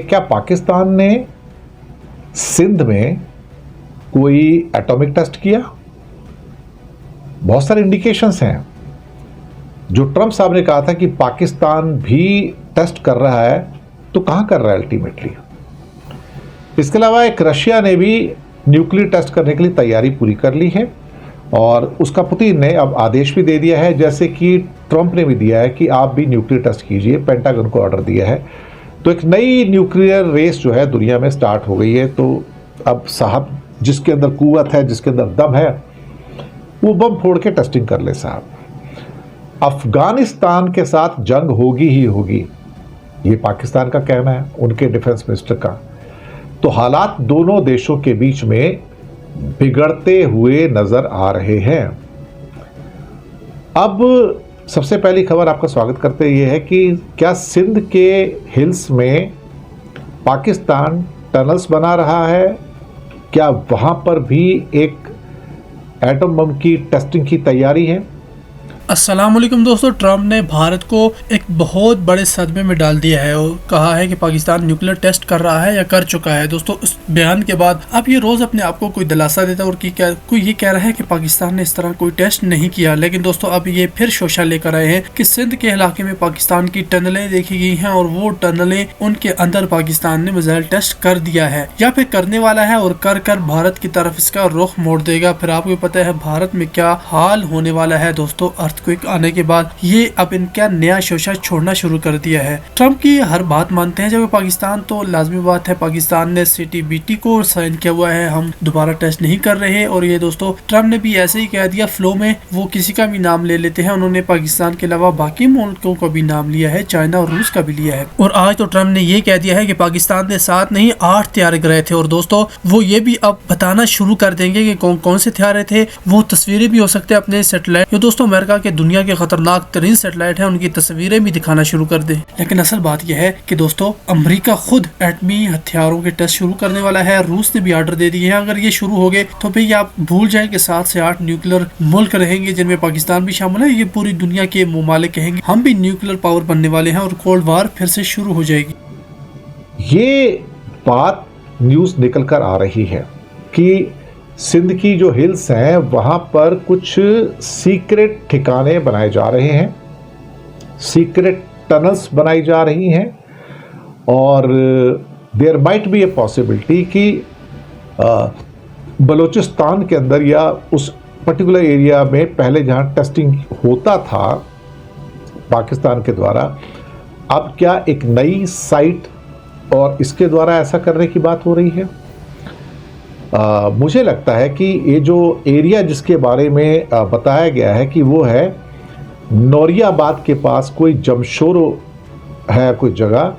क्या पाकिस्तान ने सिंध में कोई एटॉमिक टेस्ट किया? बहुत सारे इंडिकेशंस हैं। जो ट्रंप साहब ने कहा था कि पाकिस्तान भी टेस्ट कर रहा है, तो कहां कर रहा है अल्टीमेटली? इसके अलावा एक रशिया ने भी न्यूक्लियर टेस्ट करने के लिए तैयारी पूरी कर ली है और उसका पुतिन ने अब आदेश भी दे दिया है, जैसे कि ट्रंप ने भी दिया है कि आप भी न्यूक्लियर टेस्ट कीजिए, पेंटागन को ऑर्डर दिया है। तो एक नई न्यूक्लियर रेस जो है दुनिया में स्टार्ट हो गई है। तो अब साहब जिसके अंदर कुव्वत है, जिसके अंदर दम है, वो बम फोड़ के टेस्टिंग कर ले साहब। अफगानिस्तान के साथ जंग होगी ही होगी, ये पाकिस्तान का कहना है, उनके डिफेंस मिनिस्टर का। तो हालात दोनों देशों के बीच में बिगड़ते हुए नजर आ रहे हैं। अब सबसे पहली खबर आपका स्वागत करते ये है कि क्या सिंध के हिल्स में पाकिस्तान टनल्स बना रहा है? क्या वहां पर भी एक एटम बम की टेस्टिंग की तैयारी है? अस्सलाम वालेकुम दोस्तों, ट्रंप ने भारत को एक बहुत बड़े सदमे में डाल दिया है और कहा है कि पाकिस्तान न्यूक्लियर टेस्ट कर रहा है या कर चुका है। दोस्तों, इस बयान के बाद अब ये रोज अपने आप को कोई दिलासा देता है और कोई ये कह रहा है कि पाकिस्तान ने इस तरह कोई टेस्ट नहीं किया। लेकिन दोस्तों, अब ये फिर शोशा लेकर आए हैं कि सिंध के इलाके में पाकिस्तान की टनलें देखी गई हैं और वो टनलें उनके अंदर पाकिस्तान ने मिसाइल टेस्ट कर दिया है या फिर करने वाला है और कर भारत की तरफ इसका रुख मोड़ देगा। फिर आपको पता है भारत में क्या हाल होने वाला है। दोस्तों, अर्थक्वेक आने के बाद ये अब इनका नया शोशा छोड़ना शुरू कर दिया है। ट्रंप की हर बात मानते हैं जब पाकिस्तान, तो लाजमी बात है पाकिस्तान ने CTBT को साइन किया हुआ है, हम दोबारा टेस्ट नहीं कर रहे। और ये दोस्तों, ट्रंप ने भी ऐसे ही कह दिया, फ्लो में वो किसी का भी नाम ले लेते हैं। उन्होंने पाकिस्तान के अलावा बाकी मुल्कों का भी नाम लिया है, चाइना और रूस का भी लिया है। और आज तो ट्रंप ने ये कह दिया है कि पाकिस्तान ने 7 नहीं 8 हथियार गिराए थे। और दोस्तों, वो ये भी अब बताना शुरू कर देंगे कि कौन कौन से हथियार थे। वो तस्वीरें भी हो सकते हैं अपने सैटेलाइट, जो दोस्तों अमेरिका के दुनिया के खतरनाक तरीन सैटेलाइट है, उनकी तस्वीरें भी दिखाना शुरू कर दे। लेकिन असल बात यह है कि दोस्तों, अमेरिका खुद एटमी हथियारों के टेस्ट शुरू करने वाला है। रूस ने भी ऑर्डर दे दिए हैं। अगर ये शुरू हो गए तो फिर आप भूल जाएं कि 7 से 8 न्यूक्लियर मुल्क रहेंगे, जिनमें पाकिस्तान भी शामिल है। ये पूरी दुनिया के मुमालिक कहेंगे हम भी न्यूक्लियर पावर बनने वाले हैं और कोल्ड वार फिर से शुरू हो जाएगी। ये बात न्यूज निकल कर आ रही है कि सिंध की जो हिल्स हैं वहां पर कुछ सीक्रेट ठिकाने बनाए जा रहे हैं, सीक्रेट टनल्स बनाई जा रही हैं और there might be a possibility कि बलूचिस्तान के अंदर या उस पर्टिकुलर एरिया में पहले जहां टेस्टिंग होता था पाकिस्तान के द्वारा, अब क्या एक नई साइट और इसके द्वारा ऐसा करने की बात हो रही है? मुझे लगता है कि ये जो एरिया जिसके बारे में बताया गया है कि वो है नौरियाबाद के पास कोई जमशोरो है कोई जगह,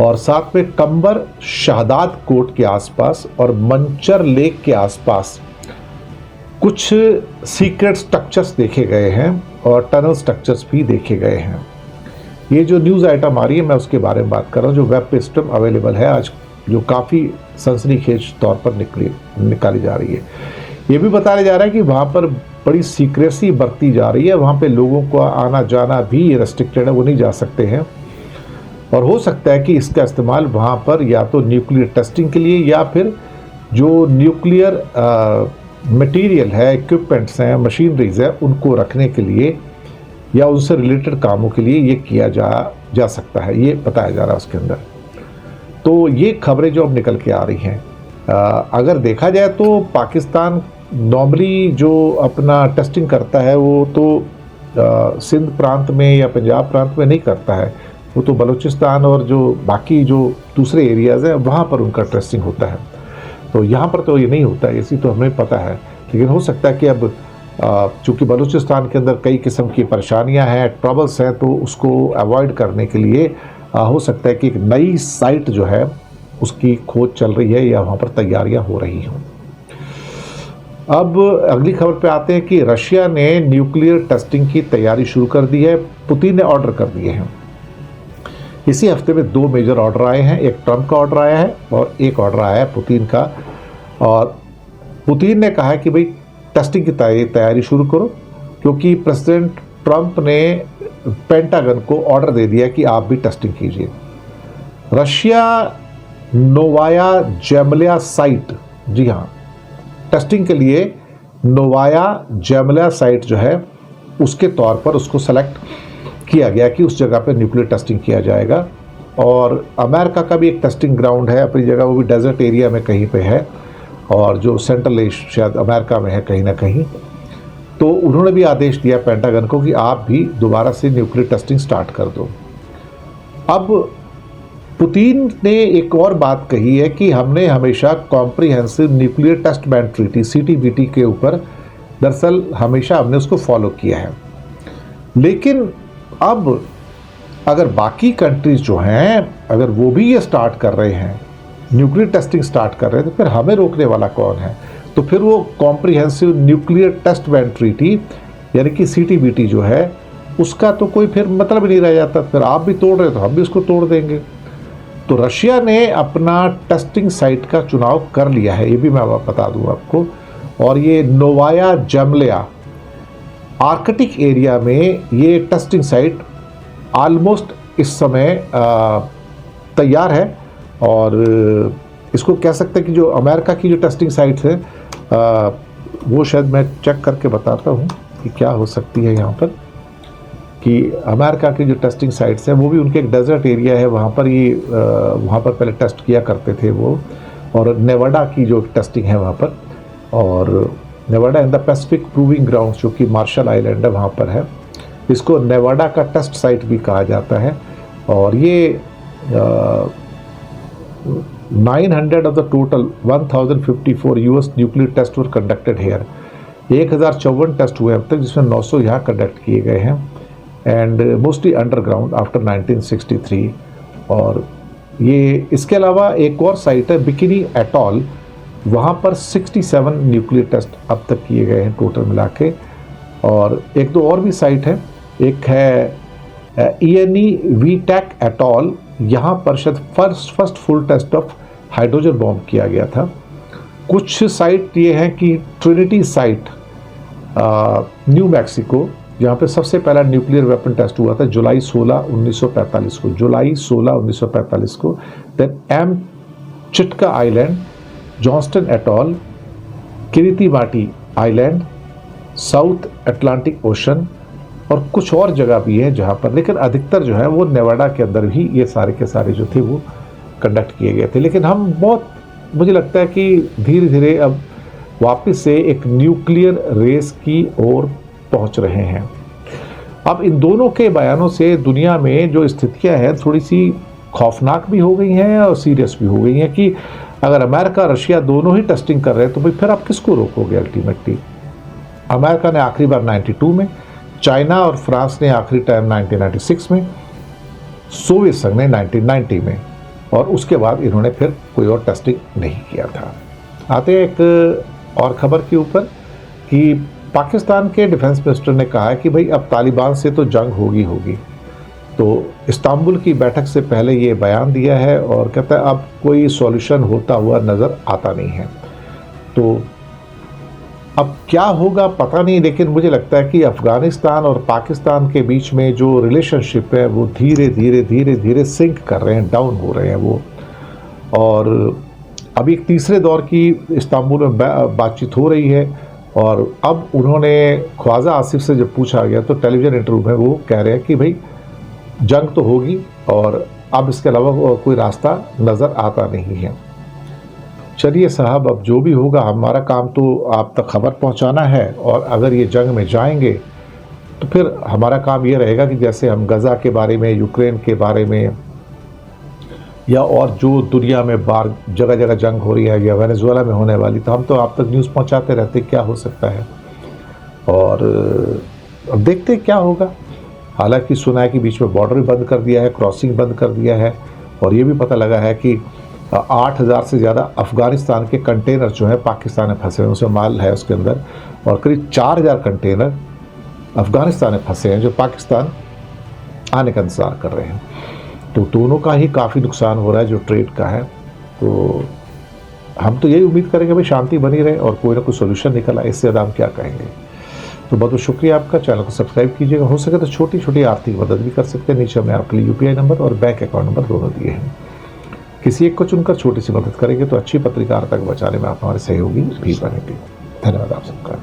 और साथ में कंबर शहदाद कोट के आसपास और मंचर लेक के आसपास कुछ सीक्रेट स्ट्रक्चर्स देखे गए हैं और टनल स्ट्रक्चर्स भी देखे गए हैं। ये जो न्यूज़ आइटम आ रही है मैं उसके बारे में बात कर रहा हूँ, जो वेब पे सिस्टम अवेलेबल है आज, जो काफ़ी सनसनीखेज तौर पर निकाली जा रही है। ये भी बताया जा रहा है कि वहाँ पर बड़ी सीक्रेसी बरती जा रही है, वहाँ पे लोगों को आना जाना भी रेस्ट्रिक्टेड है, वो नहीं जा सकते हैं। और हो सकता है कि इसका इस्तेमाल वहाँ पर या तो न्यूक्लियर टेस्टिंग के लिए या फिर जो न्यूक्लियर मटेरियल है, इक्विपमेंट्स हैं, मशीनरीज है, उनको रखने के लिए या उनसे रिलेटेड कामों के लिए ये किया जा सकता है, ये बताया जा रहा है उसके अंदर। तो ये खबरें जो अब निकल के आ रही हैं, अगर देखा जाए तो पाकिस्तान नॉर्मली जो अपना टेस्टिंग करता है वो तो सिंध प्रांत में या पंजाब प्रांत में नहीं करता है, वो तो बलूचिस्तान और जो बाकी जो दूसरे एरियाज़ हैं वहाँ पर उनका टेस्टिंग होता है। तो यहाँ पर तो ये नहीं होता है, इसी तो हमें पता है। लेकिन हो सकता है कि अब चूँकि बलूचिस्तान के अंदर कई किस्म की परेशानियाँ हैं, ट्रबल्स हैं, तो उसको अवॉइड करने के लिए हो सकता है कि एक नई साइट जो है उसकी खोज चल रही है या वहाँ पर तैयारियां हो रही हों। अब अगली खबर पे आते हैं कि रशिया ने न्यूक्लियर टेस्टिंग की तैयारी शुरू कर दी है, पुतिन ने ऑर्डर कर दिए हैं। इसी हफ्ते में 2 मेजर ऑर्डर आए हैं, एक ट्रंप का ऑर्डर आया है और एक ऑर्डर आया है पुतिन का। और पुतिन ने कहा है कि भाई टेस्टिंग की तैयारी शुरू करो, क्योंकि प्रेसिडेंट ट्रंप ने पेंटागन को ऑर्डर दे दिया कि आप भी टेस्टिंग कीजिए। रशिया नोवाया जेमलिया साइट, जी हाँ, टेस्टिंग के लिए नोवाया जेमलिया साइट जो है उसके तौर पर उसको सेलेक्ट किया गया कि उस जगह पर न्यूक्लियर टेस्टिंग किया जाएगा। और अमेरिका का भी एक टेस्टिंग ग्राउंड है अपनी जगह, वो भी डेजर्ट एरिया में कहीं पे है, और जो सेंट्रल एशिया शायद अमेरिका में है कहीं ना कहीं। तो उन्होंने भी आदेश दिया पेंटागन को कि आप भी दोबारा से न्यूक्लियर टेस्टिंग स्टार्ट कर दो। अब पुतिन ने एक और बात कही है कि हमने हमेशा comprehensive nuclear test ban treaty CTBT के ऊपर दरअसल हमेशा हमने उसको फॉलो किया है, लेकिन अब अगर बाकी कंट्रीज जो हैं अगर वो भी ये स्टार्ट कर रहे हैं, न्यूक्लियर टेस्टिंग स्टार्ट कर रहे हैं, तो फिर हमें रोकने वाला कौन है? तो फिर वो comprehensive nuclear test ban treaty यानी कि CTBT जो है उसका तो कोई फिर मतलब नहीं रह जाता। फिर आप भी तोड़ रहे हो तो हम भी उसको तोड़ देंगे। तो रशिया ने अपना टेस्टिंग साइट का चुनाव कर लिया है, ये भी मैं बता दूं आपको, और ये नोवाया जेमलिया आर्कटिक एरिया में ये टेस्टिंग साइट ऑलमोस्ट इस समय तैयार है। और इसको कह सकते हैं कि जो अमेरिका की जो टेस्टिंग साइट्स है वो शायद मैं चेक करके बताता हूँ कि क्या हो सकती है यहाँ पर, कि अमेरिका की जो टेस्टिंग साइट्स हैं वो भी उनके एक डेजर्ट एरिया है, वहाँ पर ये वहाँ पर पहले टेस्ट किया करते थे वो। और नेवाडा की जो टेस्टिंग है वहाँ पर, और Nevada in the Pacific proving ground जो कि मार्शल आइलैंड है वहाँ पर है, इसको नेवाडा का टेस्ट साइट भी कहा जाता है। और ये 900 of the total 1054 US nuclear test were conducted here. 1054 test हुए अब तक, जिसमें 900 यहाँ कंडक्ट किए गए हैं, एंड मोस्टली अंडरग्राउंड आफ्टर 1963। और ये इसके अलावा एक और साइट है बिकिनी एटॉल, वहाँ पर 67 न्यूक्लियर टेस्ट अब तक किए गए हैं टोटल मिला के। और एक दो और भी साइट है, एक है ENE VTAC एटॉल, यहाँ पर शायद first full test of hydrogen bomb किया गया था। कुछ साइट ये हैं कि ट्रिनिटी साइट न्यू मैक्सिको, जहाँ पे सबसे पहला न्यूक्लियर वेपन टेस्ट हुआ था जुलाई 16, 1945 को, जुलाई 16, 1945 को। Then Amchitka island, Johnston Atoll, Kiritimati island, south Atlantic ocean, और कुछ और जगह भी है जहाँ पर, लेकिन अधिकतर जो है वो नेवाडा के अंदर भी ये सारे के सारे जो थे वो कंडक्ट किए गए थे। लेकिन हम बहुत, मुझे लगता है कि धीरे धीरे अब वापस से एक न्यूक्लियर रेस की ओर पहुंच रहे हैं। अब इन दोनों के बयानों से दुनिया में जो स्थितियां हैं थोड़ी सी खौफनाक भी हो गई हैं और सीरियस भी हो गई हैं, कि अगर अमेरिका रशिया दोनों ही टेस्टिंग कर रहे हैं तो भाई फिर आप किसको रोकोगे अल्टीमेटली? अमेरिका ने आखिरी बार 92 में, चाइना और फ्रांस ने आखिरी टाइम 1996 में, सोवियत संघ ने 1990 में, और उसके बाद इन्होंने फिर कोई और टेस्टिंग नहीं किया था। आते हैं एक और खबर के ऊपर कि पाकिस्तान के डिफेंस मिनिस्टर ने कहा है कि भाई अब तालिबान से तो जंग होगी। तो इस्तांबुल की बैठक से पहले ये बयान दिया है और कहता है अब कोई सॉल्यूशन होता हुआ नज़र आता नहीं है। तो अब क्या होगा पता नहीं, लेकिन मुझे लगता है कि अफ़गानिस्तान और पाकिस्तान के बीच में जो रिलेशनशिप है वो धीरे धीरे सिंक कर रहे हैं, डाउन हो रहे हैं वो। और अभी एक तीसरे दौर की इस्तांबुल में बातचीत हो रही है, और अब उन्होंने ख्वाजा आसिफ से जब पूछा गया तो टेलीविज़न इंटरव्यू में वो कह रहे हैं कि भाई जंग तो होगी और अब इसके अलावा कोई रास्ता नज़र आता नहीं है। चलिए साहब, अब जो भी होगा, हमारा काम तो आप तक खबर पहुंचाना है, और अगर ये जंग में जाएंगे तो फिर हमारा काम ये रहेगा कि जैसे हम गज़ा के बारे में, यूक्रेन के बारे में, या और जो दुनिया में बार जगह जगह जंग हो रही है या वेनेजुएला में होने वाली, तो हम तो आप तक न्यूज़ पहुंचाते रहते क्या हो सकता है। और अब देखते क्या होगा। हालांकि सुना है कि बीच में बॉर्डर भी बंद कर दिया है, क्रॉसिंग बंद कर दिया है, और ये भी पता लगा है कि 8000 से ज़्यादा अफ़गानिस्तान के कंटेनर जो है पाकिस्तान में फंसे हैं, उसमें माल है उसके अंदर, और करीब 4000 कंटेनर अफ़गानिस्तान में फंसे हैं जो पाकिस्तान आने का इंतज़ार कर रहे हैं। तो दोनों का ही काफ़ी नुकसान हो रहा है जो ट्रेड का है। तो हम तो यही उम्मीद करेंगे भाई शांति बनी रहे और कोई ना कोई सोल्यूशन निकल आए, इससे ज़्यादा हम क्या कहेंगे। तो बहुत बहुत शुक्रिया आपका, चैनल को सब्सक्राइब कीजिएगा, हो सके तो छोटी छोटी आर्थिक मदद भी कर सकते हैं। नीचे हमने आपके लिए UPI नंबर और बैंक अकाउंट नंबर दोनों दिए हैं। किसी एक को चुनकर छोटी सी मदद करेंगे तो अच्छी पत्रकारिता को बचाने में आप हमारे सहयोगी भी बनेंगे। धन्यवाद आप सबका।